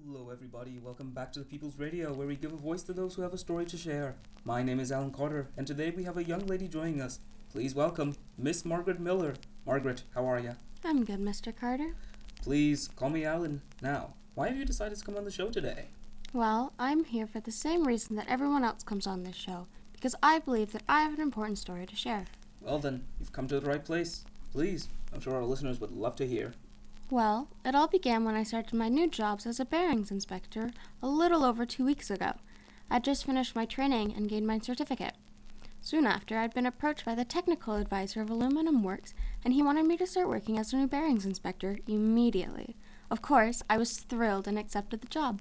Hello everybody, welcome back to the People's Radio, where we give a voice to those who have a story to share. My name is Alan Carter, and today we have a young lady joining us. Please welcome Miss Margaret Miller. Margaret, how are you? I'm good, Mr. Carter. Please call me Alan. Now, why have you decided to come on the show today? Well, I'm here for the same reason that everyone else comes on this show, because I believe that I have an important story to share. Well then, you've come to the right place. Please, I'm sure our listeners would love to hear. Well, it all began when I started my new jobs as a bearings inspector a little over 2 weeks ago. I'd just finished my training and gained my certificate. Soon after, I'd been approached by the technical advisor of Aluminum Works, and he wanted me to start working as a new bearings inspector immediately. Of course, I was thrilled and accepted the job.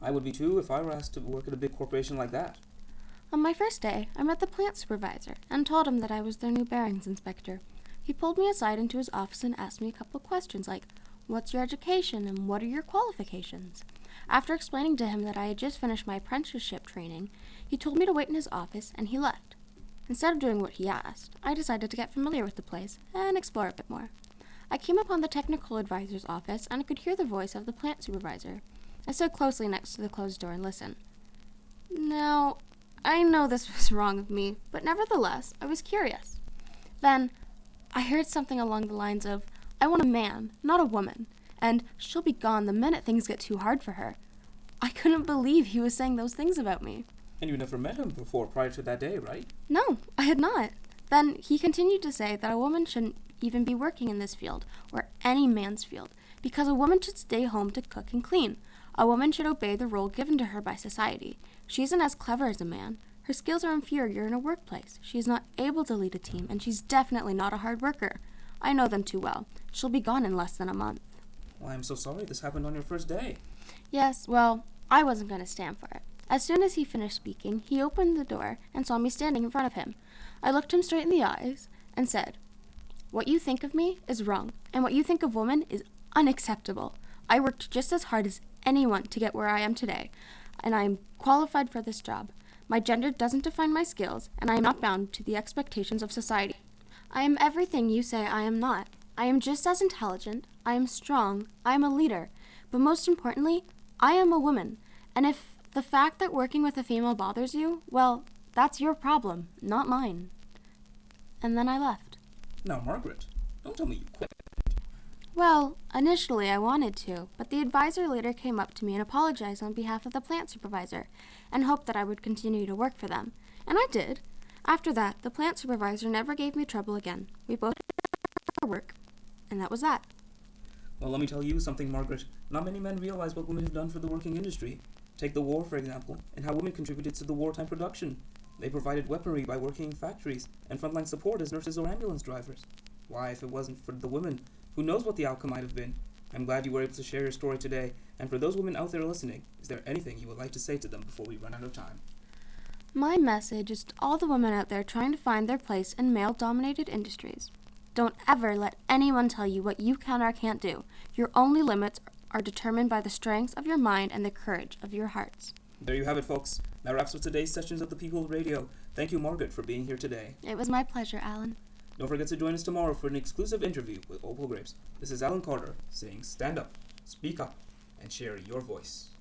I would be too if I were asked to work at a big corporation like that. On my first day, I met the plant supervisor and told him that I was their new bearings inspector. He pulled me aside into his office and asked me a couple of questions like, "What's your education and what are your qualifications?" After explaining to him that I had just finished my apprenticeship training, he told me to wait in his office and he left. Instead of doing what he asked, I decided to get familiar with the place and explore a bit more. I came upon the technical advisor's office and I could hear the voice of the plant supervisor. I stood closely next to the closed door and listened. Now, I know this was wrong of me, but nevertheless, I was curious. Then, I heard something along the lines of, "I want a man, not a woman, and she'll be gone the minute things get too hard for her." I couldn't believe he was saying those things about me. And you never met him before prior to that day, right? No, I had not. Then he continued to say that a woman shouldn't even be working in this field, or any man's field, because a woman should stay home to cook and clean. A woman should obey the role given to her by society. She isn't as clever as a man. Her skills are inferior in a workplace. She is not able to lead a team, and she's definitely not a hard worker. I know them too well. She'll be gone in less than a month. Well, I'm so sorry this happened on your first day. Yes, well, I wasn't going to stand for it. As soon as he finished speaking, he opened the door and saw me standing in front of him. I looked him straight in the eyes and said, "What you think of me is wrong, and what you think of women is unacceptable. I worked just as hard as anyone to get where I am today, and I am qualified for this job. My gender doesn't define my skills, and I am not bound to the expectations of society. I am everything you say I am not. I am just as intelligent, I am strong, I am a leader, but most importantly, I am a woman. And if the fact that working with a female bothers you, well, that's your problem, not mine." And then I left. Now, Margaret, don't tell me you quit. Well, initially I wanted to, but the advisor later came up to me and apologized on behalf of the plant supervisor and hoped that I would continue to work for them. And I did. After that, the plant supervisor never gave me trouble again. We both did our work, and that was that. Well, let me tell you something, Margaret. Not many men realize what women have done for the working industry. Take the war, for example, and how women contributed to the wartime production. They provided weaponry by working in factories, and frontline support as nurses or ambulance drivers. Why, if it wasn't for the women, who knows what the outcome might have been? I'm glad you were able to share your story today, and for those women out there listening, is there anything you would like to say to them before we run out of time? My message is to all the women out there trying to find their place in male-dominated industries. Don't ever let anyone tell you what you can or can't do. Your only limits are determined by the strengths of your mind and the courage of your hearts. There you have it, folks. That wraps up today's sessions of the People's Radio. Thank you, Margaret, for being here today. It was my pleasure, Alan. Don't forget to join us tomorrow for an exclusive interview with Opal Grapes. This is Alan Carter saying stand up, speak up, and share your voice.